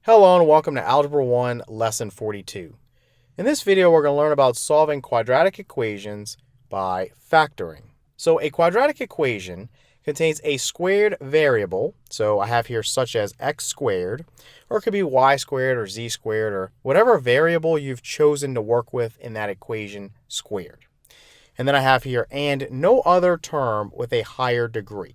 Hello and welcome to Algebra I Lesson 42. In this video, we're going to learn about solving quadratic equations by factoring. So a quadratic equation contains a squared variable, so I have here such as x squared, or it could be y squared or z squared, or whatever variable you've chosen to work with in that equation squared. And then I have here and no other term with a higher degree.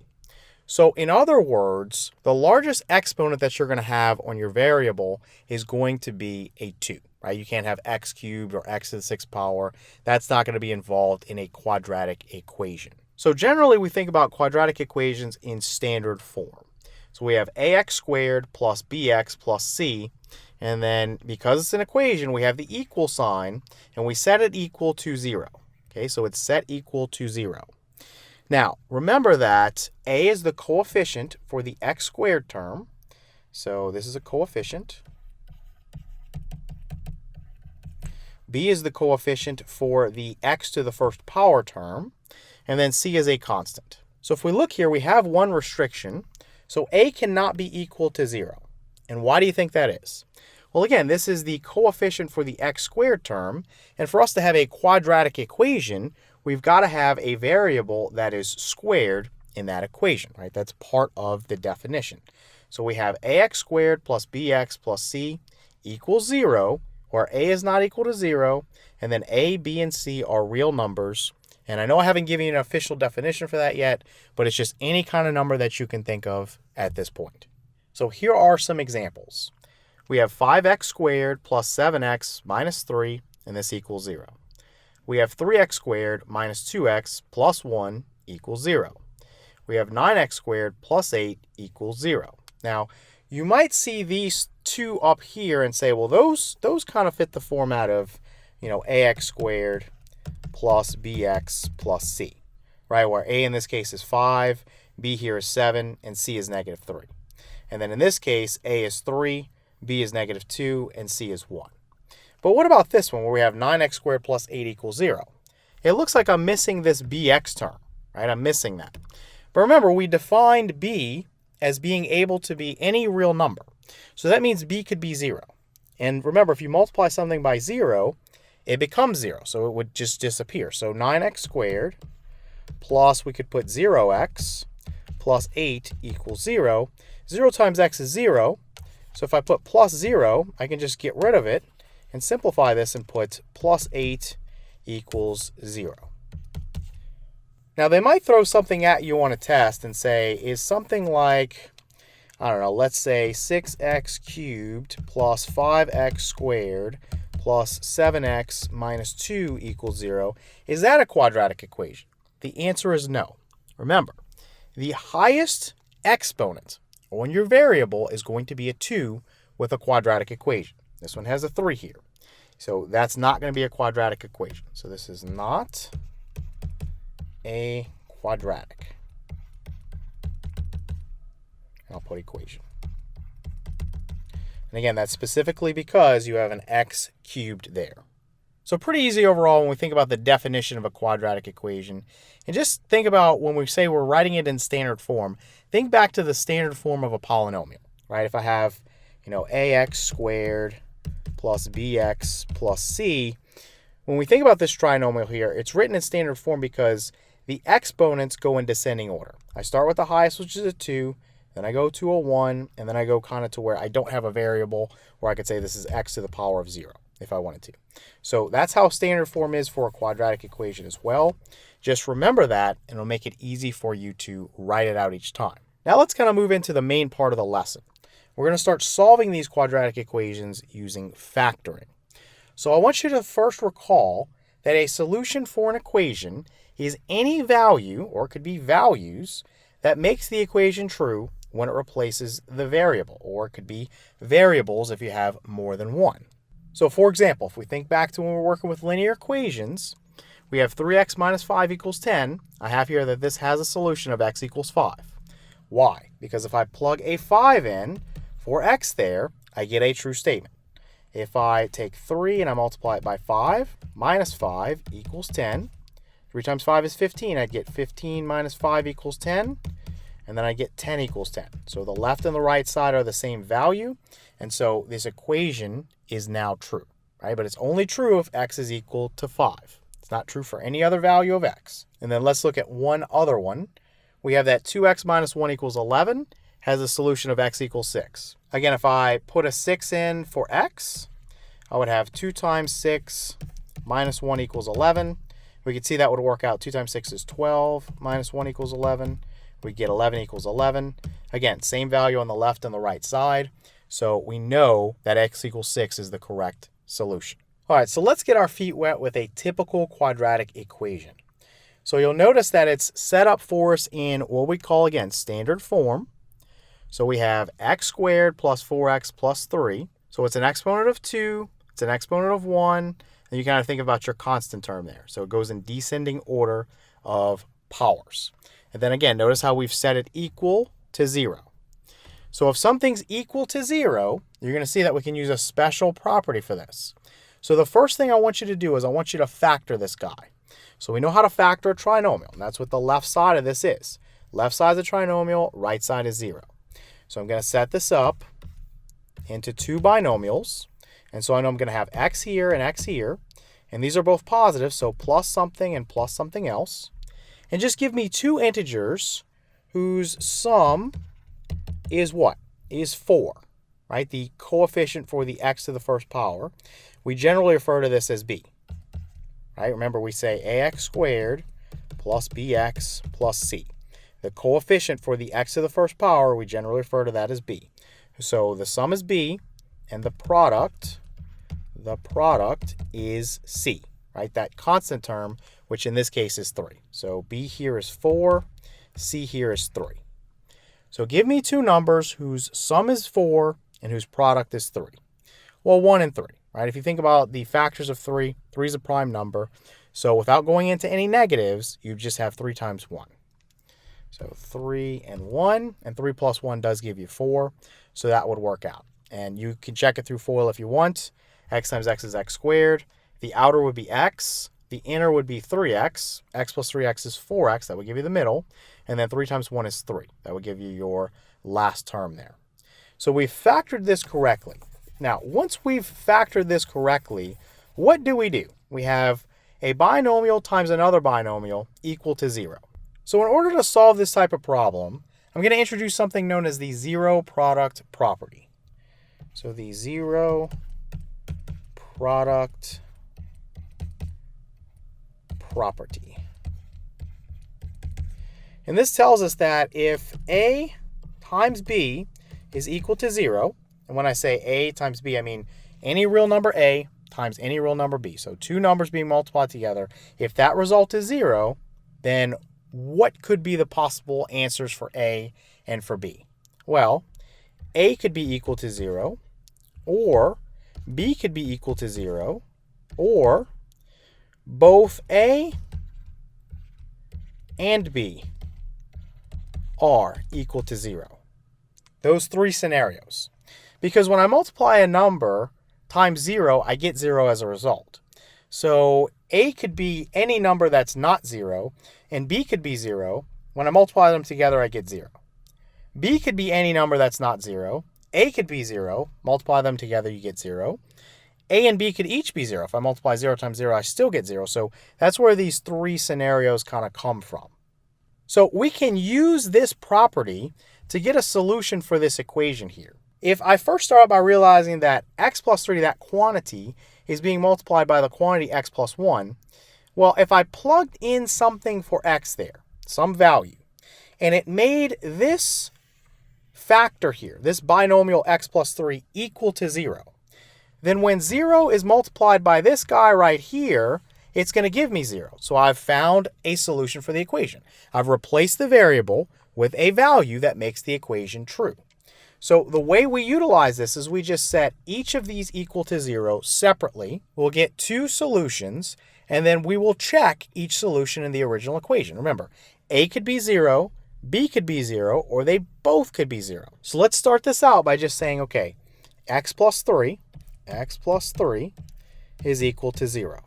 So in other words, the largest exponent that you're going to have on your variable is going to be a 2, right? You can't have x cubed or x to the 6th power. That's not going to be involved in a quadratic equation. So generally, we think about quadratic equations in standard form. So we have ax squared plus bx plus c. And then because it's an equation, we have the equal sign, and we set it equal to 0. Okay, so it's set equal to 0. Now, remember that a is the coefficient for the x squared term. So this is a coefficient. B is the coefficient for the x to the 1st power term. And then c is a constant. So if we look here, we have one restriction. So a cannot be equal to 0. And why do you think that is? Well, again, this is the coefficient for the x squared term. And for us to have a quadratic equation, we've got to have a variable that is squared in that equation, right? That's part of the definition. So we have ax squared plus bx plus c equals 0, where a is not equal to 0, and then a, b, and c are real numbers. And I know I haven't given you an official definition for that yet, but it's just any kind of number that you can think of at this point. So here are some examples. We have 5x squared plus 7x minus 3, and this equals 0. We have 3x squared minus 2x plus 1 equals 0. We have 9x squared plus 8 equals 0. Now, you might see these two up here and say, well, those kind of fit the format of, ax squared plus bx plus c, right? Where a in this case is 5, b here is 7, and c is negative 3. And then in this case, a is 3, b is negative 2, and c is 1. But what about this one where we have 9x squared plus 8 equals 0? It looks like I'm missing this bx term, right? I'm missing that. But remember, we defined b as being able to be any real number. So that means b could be 0. And remember, if you multiply something by 0, it becomes 0. So it would just disappear. So 9x squared plus, we could put 0x plus 8 equals 0. 0 times x is 0. So if I put plus 0, I can just get rid of it and simplify this and put plus 8 equals 0. Now, they might throw something at you on a test and say, is something like, I don't know, let's say 6x cubed plus 5x squared plus 7x minus 2 equals 0. Is that a quadratic equation? The answer is no. Remember, the highest exponent on your variable is going to be a 2 with a quadratic equation. This one has a 3 here. So that's not going to be a quadratic equation. So this is not a quadratic. I'll put equation. And again, that's specifically because you have an x cubed there. So pretty easy overall when we think about the definition of a quadratic equation. And just think about when we say we're writing it in standard form, think back to the standard form of a polynomial, right? If I have, ax squared plus bx plus c, when we think about this trinomial here, it's written in standard form because the exponents go in descending order. I start with the highest, which is a 2, then I go to a 1, and then I go kind of to where I don't have a variable where I could say this is x to the power of 0 if I wanted to. So that's how standard form is for a quadratic equation as well. Just remember that, and it'll make it easy for you to write it out each time. Now let's kind of move into the main part of the lesson. We're going to start solving these quadratic equations using factoring. So I want you to first recall that a solution for an equation is any value, or it could be values, that makes the equation true when it replaces the variable, or it could be variables if you have more than one. So for example, if we think back to when we're working with linear equations, we have 3x minus 5 equals 10. I have here that this has a solution of x equals 5. Why? Because if I plug a 5 in for x there, I get a true statement. If I take 3 and I multiply it by 5, minus 5 equals 10. 3 times 5 is 15. I'd get 15 minus 5 equals 10. And then I get 10 equals 10. So the left and the right side are the same value. And so this equation is now true, right? But it's only true if x is equal to 5. It's not true for any other value of x. And then let's look at one other one. We have that 2x minus 1 equals 11 has a solution of x equals 6. Again, if I put a 6 in for x, I would have 2 times 6 minus 1 equals 11. We could see that would work out. 2 times 6 is 12 minus 1 equals 11. We get 11 equals 11. Again, same value on the left and the right side. So we know that x equals 6 is the correct solution. All right, so let's get our feet wet with a typical quadratic equation. So you'll notice that it's set up for us in what we call, again, standard form. So we have x squared plus 4x plus 3. So it's an exponent of 2, it's an exponent of 1, and you kind of think about your constant term there. So it goes in descending order of powers. And then again, notice how we've set it equal to 0. So if something's equal to 0, you're going to see that we can use a special property for this. So the first thing I want you to do is I want you to factor this guy. So we know how to factor a trinomial, and that's what the left side of this is. Left side is a trinomial, right side is 0. So I'm going to set this up into two binomials. And so I know I'm going to have x here and x here. And these are both positive, so plus something and plus something else. And just give me two integers whose sum is what? Is 4, right? The coefficient for the x to the first power. We generally refer to this as b, right? Remember, we say ax squared plus bx plus c. The coefficient for the x to the first power, we generally refer to that as b. So the sum is b, and the product is c, right? That constant term, which in this case is 3. So b here is 4, c here is 3. So give me two numbers whose sum is 4 and whose product is 3. Well, 1 and 3, right? If you think about the factors of 3, 3 is a prime number. So without going into any negatives, you just have 3 times 1. So 3 and 1, and 3 plus 1 does give you 4. So that would work out. And you can check it through FOIL if you want. X times x is x squared. The outer would be x. The inner would be 3x. X plus 3x is 4x. That would give you the middle. And then 3 times 1 is 3. That would give you your last term there. So we've factored this correctly. Now, once we've factored this correctly, what do? We have a binomial times another binomial equal to 0. So in order to solve this type of problem, I'm going to introduce something known as the zero product property. So the zero product property. And this tells us that if A times B is equal to 0, and when I say A times B, I mean any real number A times any real number B. So two numbers being multiplied together. If that result is 0, then what could be the possible answers for A and for B? Well, A could be equal to 0, or B could be equal to 0, or both A and B are equal to 0. Those three scenarios. Because when I multiply a number times 0, I get 0 as a result. So A could be any number that's not 0, and B could be 0. When I multiply them together, I get 0. B could be any number that's not 0. A could be 0. Multiply them together, you get 0. A and B could each be 0. If I multiply 0 times 0, I still get 0. So that's where these three scenarios kind of come from. So we can use this property to get a solution for this equation here. If I first start out by realizing that x plus 3, that quantity, is being multiplied by the quantity x plus 1, well, if I plugged in something for x there, some value, and it made this factor here, this binomial x plus 3, equal to 0, then when 0 is multiplied by this guy right here, it's going to give me 0. So I've found a solution for the equation. I've replaced the variable with a value that makes the equation true. So the way we utilize this is we just set each of these equal to 0 separately. We'll get two solutions, and then we will check each solution in the original equation. Remember, A could be 0, B could be 0, or they both could be 0. So let's start this out by just saying, okay, x plus 3 is equal to 0.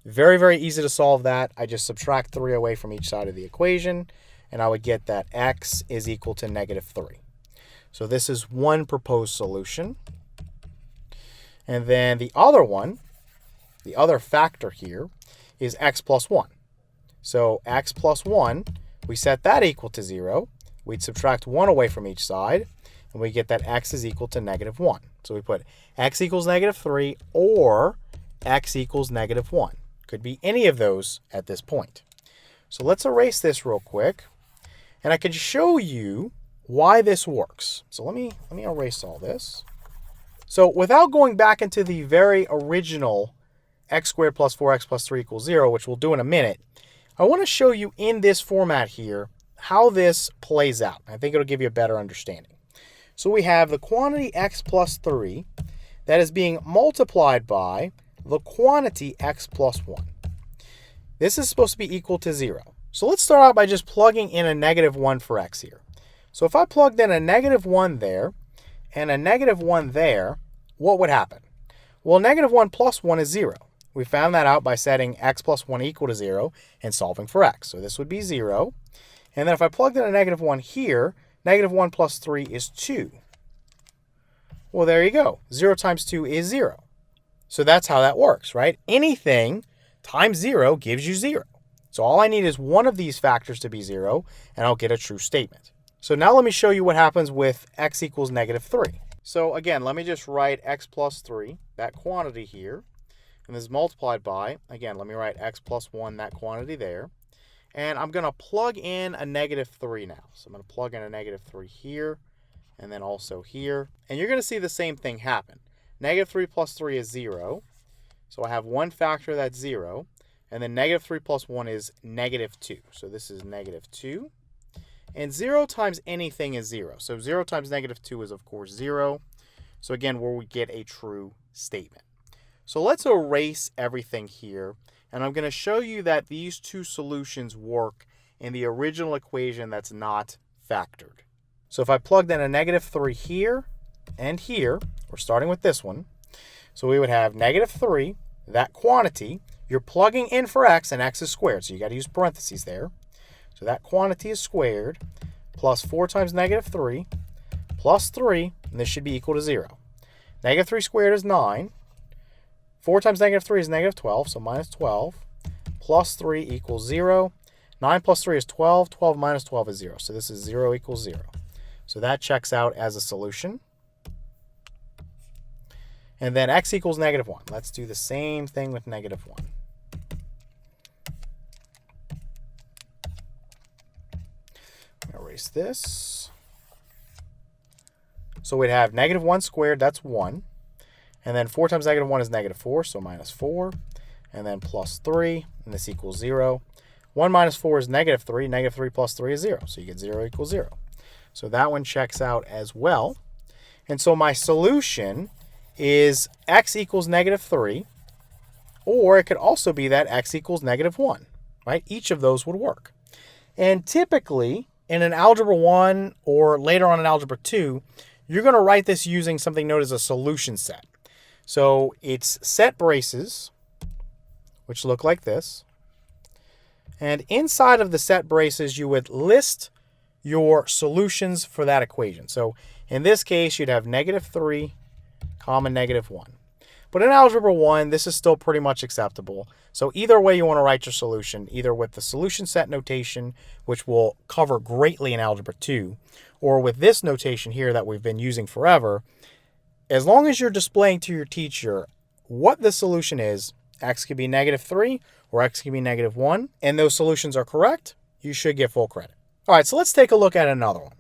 Very, very easy to solve that. I just subtract 3 away from each side of the equation, and I would get that x is equal to negative 3. So this is one proposed solution. And then the other one, the other factor here, is x plus 1. So x plus 1, we set that equal to 0. We'd subtract 1 away from each side, and we get that x is equal to negative 1. So we put x equals negative 3 or x equals negative 1. Could be any of those at this point. So let's erase this real quick, and I can show you why this works. So let me erase all this. So without going back into the very original x squared plus 4x plus 3 equals 0, which we'll do in a minute, I want to show you in this format here how this plays out. I think it'll give you a better understanding. So we have the quantity x plus 3 that is being multiplied by the quantity x plus 1. This is supposed to be equal to 0. So let's start out by just plugging in a negative 1 for x here. So if I plugged in a negative 1 there and a negative 1 there, what would happen? Well, negative 1 plus 1 is 0. We found that out by setting x plus 1 equal to 0 and solving for x. So this would be 0. And then if I plugged in a negative 1 here, negative 1 plus 3 is 2. Well, there you go. 0 times 2 is 0. So that's how that works, right? Anything times 0 gives you 0. So all I need is one of these factors to be 0, and I'll get a true statement. So now let me show you what happens with x equals negative 3. So again, let me just write x plus 3, that quantity here. And this is multiplied by, again, let me write x plus 1, that quantity there. And I'm going to plug in a negative 3 now. So I'm going to plug in a negative 3 here, and then also here. And you're going to see the same thing happen. Negative 3 plus 3 is 0. So I have one factor that's 0. And then negative 3 plus 1 is negative 2. So this is negative 2. And 0 times anything is 0. So 0 times negative 2 is, of course, 0. So again, where we get a true statement. So let's erase everything here. And I'm going to show you that these two solutions work in the original equation that's not factored. So if I plugged in a negative 3 here and here, we're starting with this one. So we would have negative 3, that quantity. You're plugging in for x, and x is squared. So you got to use parentheses there. So that quantity is squared plus 4 times negative 3 plus 3, and this should be equal to 0. Negative 3 squared is 9. 4 times negative 3 is negative 12, so minus 12. Plus 3 equals 0. 9 plus 3 is 12. 12 minus 12 is 0. So this is 0 equals 0. So that checks out as a solution. And then x equals negative 1. Let's do the same thing with negative 1. Erase this. So we'd have negative 1 squared, that's 1. And then 4 times negative 1 is negative 4, so minus 4. And then plus 3, and this equals 0. 1 minus 4 is negative 3. Negative 3 plus 3 is 0, so you get 0 equals 0. So that one checks out as well. And so my solution is x equals negative 3, or it could also be that x equals negative 1, right? Each of those would work. And typically, in an Algebra 1 or later on in Algebra 2, you're going to write this using something known as a solution set. So it's set braces, which look like this. And inside of the set braces, you would list your solutions for that equation. So in this case, you'd have negative 3, comma negative 1. But in Algebra 1, this is still pretty much acceptable. So either way you want to write your solution, either with the solution set notation, which we'll cover greatly in Algebra 2, or with this notation here that we've been using forever, as long as you're displaying to your teacher what the solution is, x could be negative 3 or x could be negative 1, and those solutions are correct, you should get full credit. All right, so let's take a look at another one.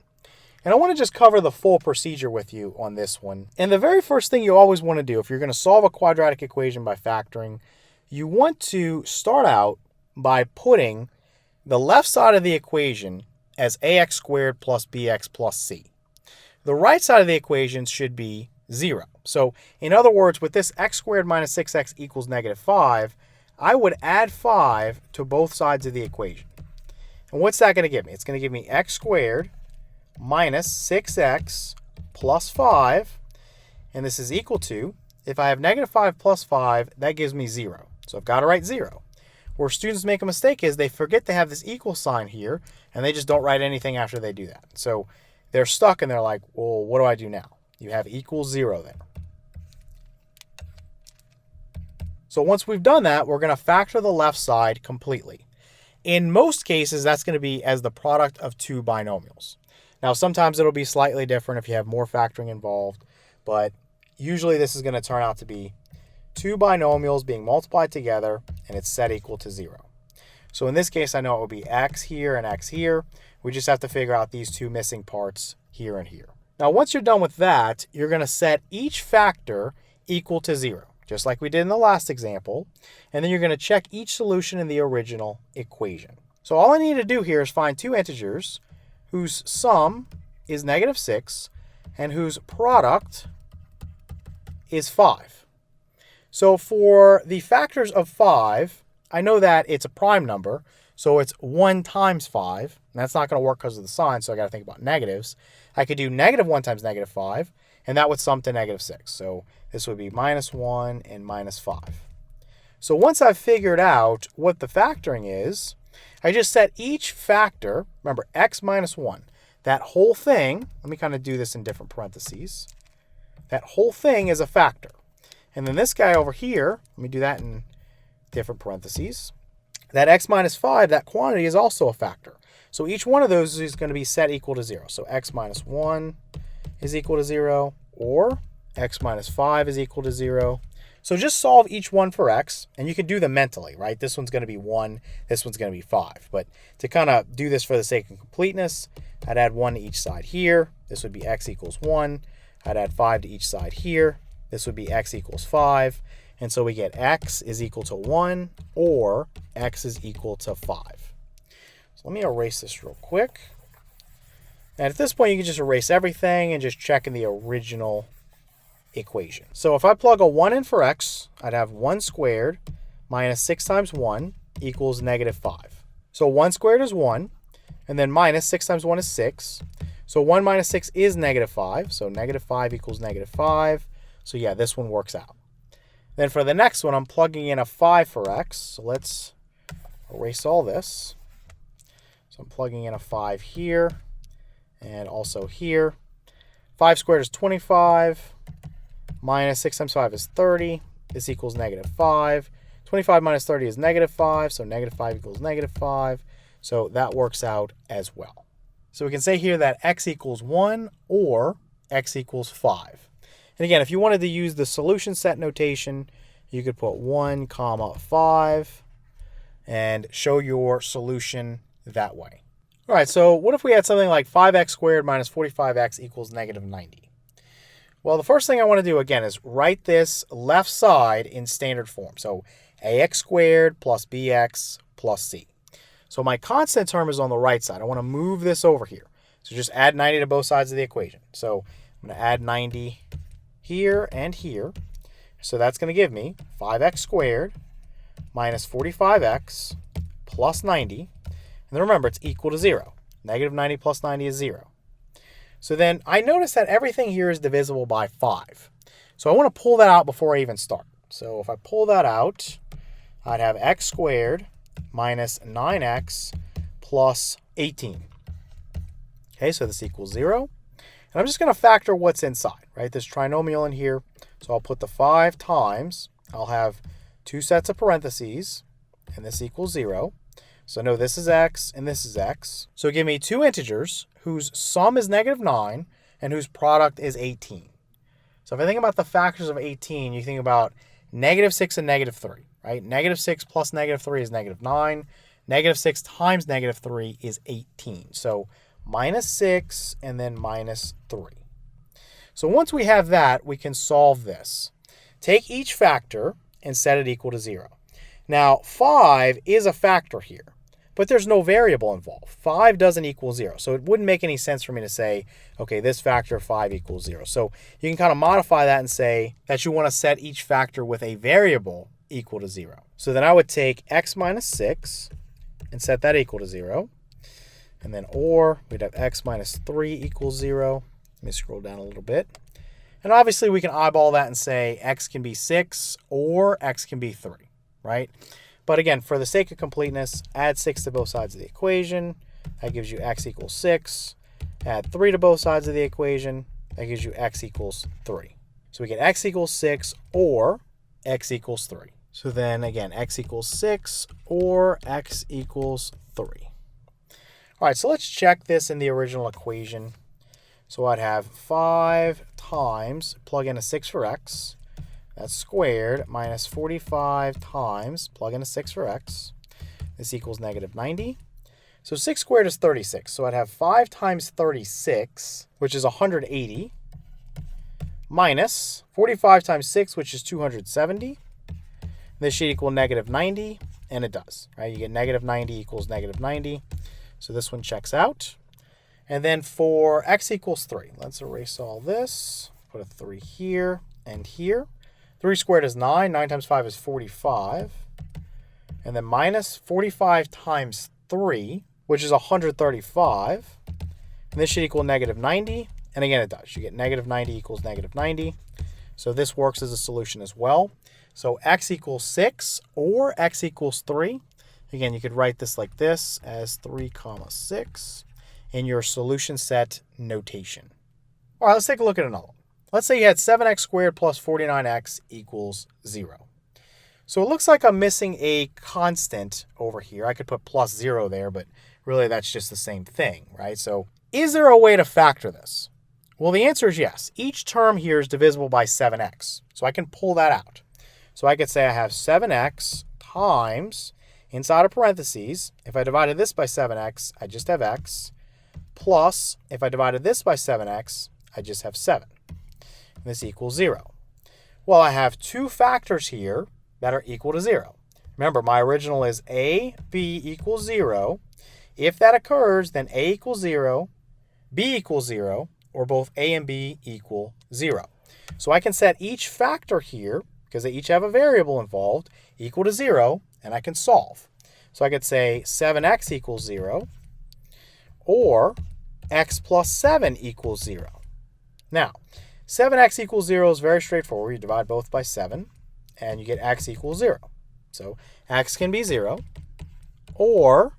And I want to just cover the full procedure with you on this one. And the very first thing you always want to do if you're going to solve a quadratic equation by factoring, you want to start out by putting the left side of the equation as ax squared plus bx plus c. The right side of the equation should be 0. So in other words, with this x squared minus 6x equals negative 5, I would add 5 to both sides of the equation. And what's that going to give me? It's going to give me x squared minus 6x plus 5, and this is equal to, if I have negative 5 plus 5, that gives me 0. So I've got to write 0. Where students make a mistake is they forget to have this equal sign here, and they just don't write anything after they do that. So they're stuck and they're like, well, what do I do now? You have equals 0 there. So once we've done that, we're going to factor the left side completely. In most cases, that's going to be as the product of two binomials. Now, sometimes it'll be slightly different if you have more factoring involved, but usually this is going to turn out to be two binomials being multiplied together, and it's set equal to 0. So in this case, I know it would be x here and x here. We just have to figure out these two missing parts here and here. Now, once you're done with that, you're going to set each factor equal to 0. Just like we did in the last example, and then you're going to check each solution in the original equation. So all I need to do here is find two integers whose sum is -6 and whose product is 5. So for the factors of 5, I know that it's a prime number, so it's 1 times 5, and that's not going to work because of the sign, so I got to think about negatives. I could do -1 times -5, and that would sum to -6. So this would be -1 and -5. So once I've figured out what the factoring is, I just set each factor, remember x minus 1, that whole thing, let me kind of do this in different parentheses, that whole thing is a factor. And then this guy over here, let me do that in different parentheses, that x minus 5, that quantity is also a factor. So each one of those is going to be set equal to 0. So x minus 1 is equal to 0, or x minus 5 is equal to 0. So just solve each one for x, and you can do them mentally, right? This one's going to be 1, this one's going to be 5. But to kind of do this for the sake of completeness, I'd add 1 to each side here. This would be x equals 1. I'd add 5 to each side here. This would be x equals 5. And so we get x is equal to 1, or x is equal to 5. So let me erase this real quick. And at this point, you can just erase everything and just check in the original equation. So if I plug a 1 in for x, I'd have 1 squared minus 6 times 1 equals -5. So 1 squared is 1, and then minus 6 times 1 is 6. So 1 minus 6 is -5, so -5 equals -5. So yeah, this one works out. Then for the next one, I'm plugging in a 5 for x. So let's erase all this. So I'm plugging in a 5 here and also here. 5 squared is 25. Minus 6 times 5 is 30. This equals -5. 25 minus 30 is -5. So -5 equals -5. So that works out as well. So we can say here that x equals 1 or x equals 5. And again, if you wanted to use the solution set notation, you could put 1, 5 and show your solution that way. All right, so what if we had something like 5x squared minus 45x equals -90? Well, the first thing I want to do, again, is write this left side in standard form. So ax squared plus bx plus c. So my constant term is on the right side. I want to move this over here. So just add 90 to both sides of the equation. So I'm going to add 90 here and here. So that's going to give me 5x squared minus 45x plus 90. And then remember, it's equal to 0. -90 plus 90 is 0. So then I notice that everything here is divisible by 5. So I want to pull that out before I even start. So if I pull that out, I'd have x squared minus 9x plus 18. Okay, so this equals 0. And I'm just going to factor what's inside, right? This trinomial in here. So I'll put the 5 times. I'll have 2 sets of parentheses, and this equals 0. So no, this is x and this is x. So give me two integers whose sum is -9 and whose product is 18. So if I think about the factors of 18, you think about -6 and -3, right? -6 plus -3 is -9. -6 times -3 is 18. So -6 and then -3. So once we have that, we can solve this. Take each factor and set it equal to 0. Now, 5 is a factor here, but there's no variable involved. 5 doesn't equal 0, so it wouldn't make any sense for me to say, okay, this factor of 5 equals 0. So you can kind of modify that and say that you want to set each factor with a variable equal to 0. So then I would take x minus 6 and set that equal to 0. And then or we'd have x minus 3 equals 0. Let me scroll down a little bit. And obviously we can eyeball that and say x can be 6 or x can be 3. Right? But again, for the sake of completeness, add 6 to both sides of the equation. That gives you x equals 6. Add 3 to both sides of the equation. That gives you x equals 3. So we get x equals 6 or x equals 3. So then again, x equals 6 or x equals 3. All right, so let's check this in the original equation. So I'd have 5 times, plug in a 6 for x, that's squared, minus 45 times, plug in a 6 for x. This equals negative 90. So 6 squared is 36. So I'd have 5 times 36, which is 180, minus 45 times 6, which is 270. This should equal negative 90, and it does, right? You get negative 90 equals negative 90. So this one checks out. And then for x equals 3, let's erase all this. Put a 3 here and here. 3 squared is 9. 9 times 5 is 45. And then minus 45 times 3, which is 135. And this should equal negative 90. And again, it does. You get negative 90 equals negative 90. So this works as a solution as well. So x equals 6 or x equals 3. Again, you could write this like this as 3 comma 6 in your solution set notation. All right, let's take a look at another one. Let's say you had 7x squared plus 49x equals 0. So it looks like I'm missing a constant over here. I could put plus 0 there, but really that's just the same thing, right? So is there a way to factor this? Well, the answer is yes. Each term here is divisible by 7x. So I can pull that out. So I could say I have 7x times, inside of parentheses, if I divided this by 7x, I just have x, plus, if I divided this by 7x, I just have 7. And this equals 0. Well, I have two factors here that are equal to 0. Remember, my original is a, b equals 0. If that occurs, then a equals 0, b equals 0, or both a and b equal 0. So I can set each factor here, because they each have a variable involved, equal to 0, and I can solve. So I could say 7x equals 0, or x plus 7 equals 0. Now, 7x equals 0 is very straightforward. You divide both by 7, and you get x equals 0. So x can be 0, or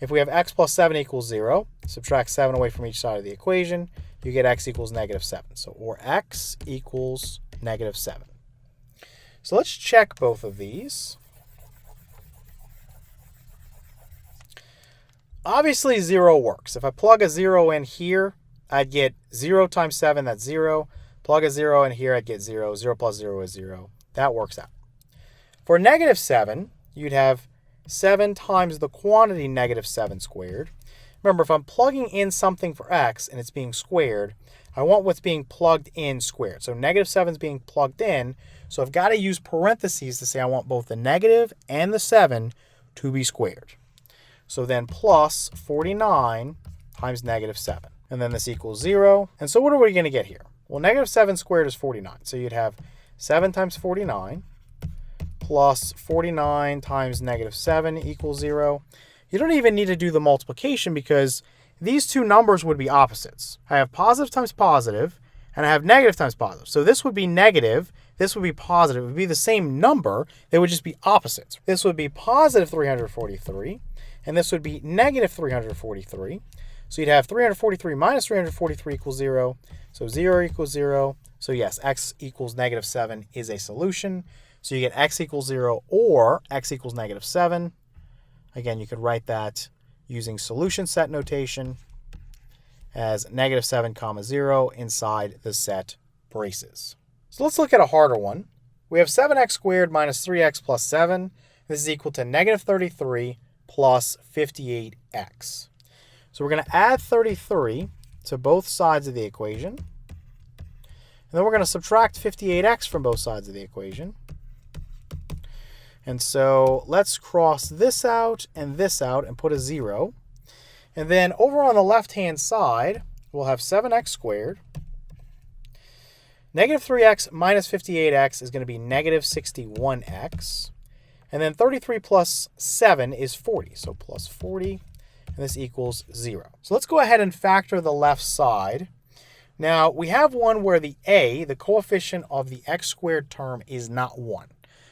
if we have x plus 7 equals 0, subtract 7 away from each side of the equation, you get x equals negative 7. So, or x equals negative 7. So let's check both of these. Obviously, 0 works. If I plug a 0 in here, I'd get 0 times 7, that's 0. Plug a 0 in here, I'd get 0. 0 plus 0 is 0. That works out. For negative 7, you'd have 7 times the quantity negative 7 squared. Remember, if I'm plugging in something for x and it's being squared, I want what's being plugged in squared. So negative 7 is being plugged in, so I've got to use parentheses to say I want both the negative and the 7 to be squared. So then plus 49 times negative 7. And then this equals 0. And so what are we going to get here? Well, negative 7 squared is 49. So you'd have 7 times 49 plus 49 times negative 7 equals 0. You don't even need to do the multiplication because these two numbers would be opposites. I have positive times positive, and I have negative times positive. So this would be negative, this would be positive. It would be the same number, they would just be opposites. This would be positive 343, and this would be negative 343. So you'd have 343 minus 343 equals 0. So 0 equals 0. So yes, x equals negative 7 is a solution. So you get x equals 0 or x equals negative 7. Again, you could write that using solution set notation as negative 7 comma 0 inside the set braces. So let's look at a harder one. We have 7x squared minus 3x plus 7. This is equal to negative 33 plus 58x. So we're going to add 33 to both sides of the equation. And then we're going to subtract 58x from both sides of the equation. And so let's cross this out and put a 0. And then over on the left-hand side, we'll have 7x squared. Negative 3x minus 58x is going to be negative 61x. And then 33 plus 7 is 40. So plus 40, and this equals 0. So let's go ahead and factor the left side. Now, we have one where the a, the coefficient of the x squared term, is not 1.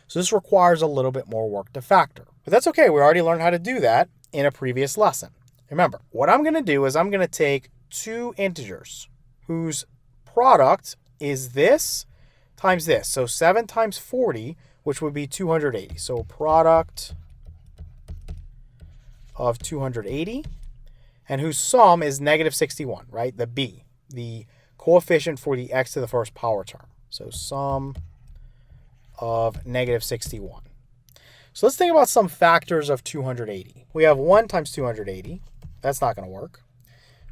So this requires a little bit more work to factor. But that's okay. We already learned how to do that in a previous lesson. Remember, what I'm going to do is I'm going to take two integers whose product is this times this. So 7 times 40, which would be 280. So product of 280, and whose sum is negative 61, right? The b, the coefficient for the x to the first power term. So sum of negative 61. So let's think about some factors of 280. We have 1 times 280. That's not going to work.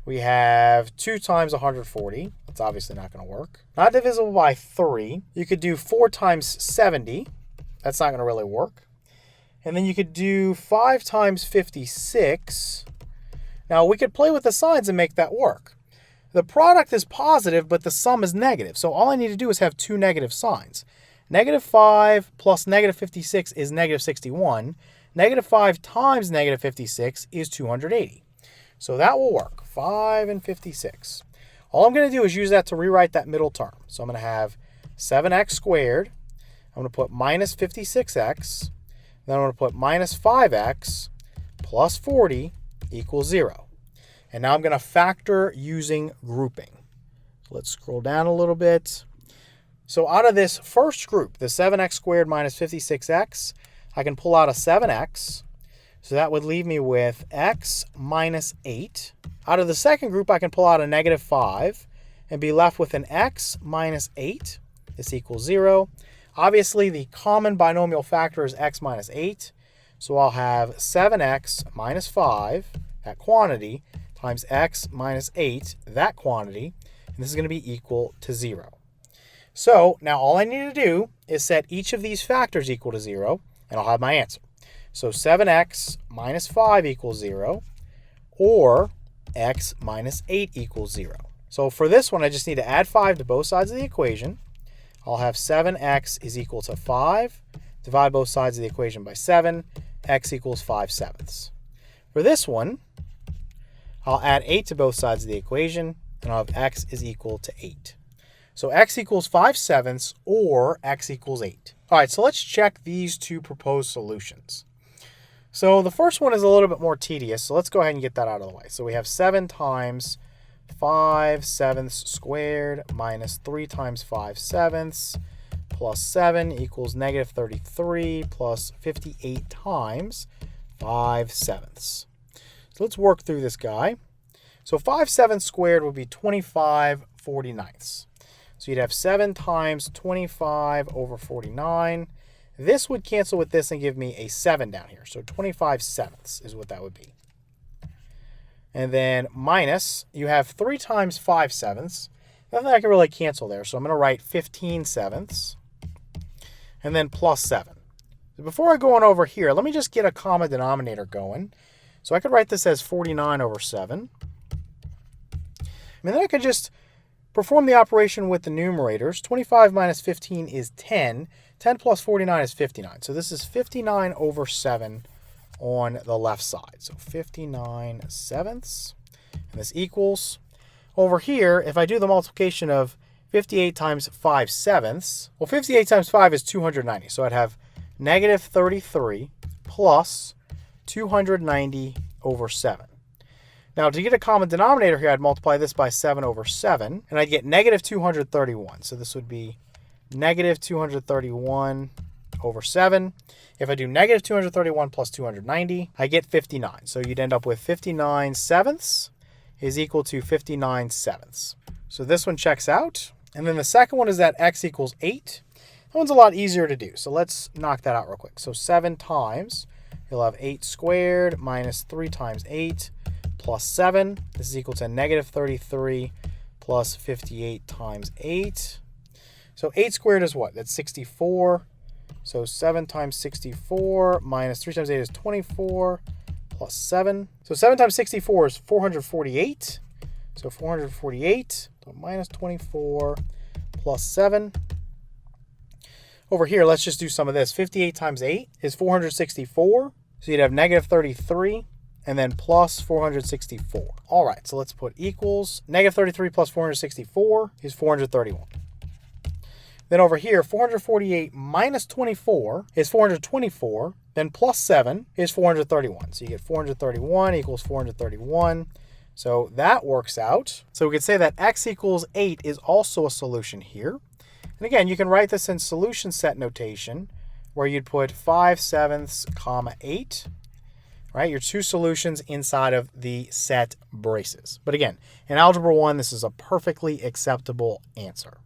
We have 2 times 140. That's obviously not going to work. Not divisible by 3. You could do 4 times 70. That's not going to really work. And then you could do 5 times 56. Now, we could play with the signs and make that work. The product is positive, but the sum is negative. So all I need to do is have two negative signs. Negative 5 plus negative 56 is negative 61. Negative 5 times negative 56 is 280. So that will work, 5 and 56. All I'm going to do is use that to rewrite that middle term. So I'm going to have 7x squared. I'm going to put minus 56x. Then I'm going to put minus 5x plus 40 equals 0. And now I'm going to factor using grouping. Let's scroll down a little bit. So out of this first group, the 7x squared minus 56x, I can pull out a 7x. So that would leave me with x minus 8. Out of the second group, I can pull out a negative 5 and be left with an x minus 8. This equals 0. Obviously, the common binomial factor is x minus 8. So I'll have 7x minus 5, that quantity, times x minus 8, that quantity. And this is going to be equal to 0. So now all I need to do is set each of these factors equal to 0, and I'll have my answer. So 7x minus 5 equals 0, or x minus 8 equals 0. So for this one, I just need to add 5 to both sides of the equation. I'll have 7x is equal to 5. Divide both sides of the equation by 7. X equals 5/7. For this one, I'll add 8 to both sides of the equation, and I'll have x is equal to 8. So x equals 5/7 or x equals 8. All right, so let's check these two proposed solutions. So the first one is a little bit more tedious, so let's go ahead and get that out of the way. So we have 7 times 5/7 squared minus 3 times 5/7 plus 7 equals negative 33 plus 58 times 5/7. So let's work through this guy. So 5/7 squared would be 25/49. So you'd have 7 times 25 over 49. This would cancel with this and give me a 7 down here. So 25/7 is what that would be. And then minus, you have 3 times 5/7. Nothing I can really cancel there. So I'm going to write 15/7. And then plus 7. Before I go on over here, let me just get a common denominator going. So I could write this as 49 over 7. And then I could just perform the operation with the numerators. 25 minus 15 is 10. 10 plus 49 is 59. So this is 59 over 7 on the left side. So 59/7. And this equals, over here, if I do the multiplication of 58 times 5/7, well, 58 times 5 is 290. So I'd have negative 33 plus 290 over 7. Now, to get a common denominator here, I'd multiply this by 7 over 7, and I'd get negative 231. So this would be negative 231 over 7. If I do negative 231 plus 290, I get 59. So you'd end up with 59/7 is equal to 59/7. So this one checks out. And then the second one is that x equals 8. That one's a lot easier to do. So let's knock that out real quick. So 7 times, you'll have 8 squared minus 3 times 8 plus 7. This is equal to negative 33 plus 58 times 8. So 8 squared is what? That's 64. So 7 times 64 minus 3 times 8 is 24 plus 7. So 7 times 64 is 448. So 448, so minus 24 plus 7. Over here, let's just do some of this. 58 times 8 is 464. So you'd have negative 33 and then plus 464. All right, so let's put equals. Negative 33 plus 464 is 431. Then over here, 448 minus 24 is 424. Then plus 7 is 431. So you get 431 equals 431. So that works out. So we could say that x equals 8 is also a solution here. And again, you can write this in solution set notation, where you'd put 5/7, comma 8. Right, your two solutions inside of the set braces. But again, in Algebra 1, this is a perfectly acceptable answer.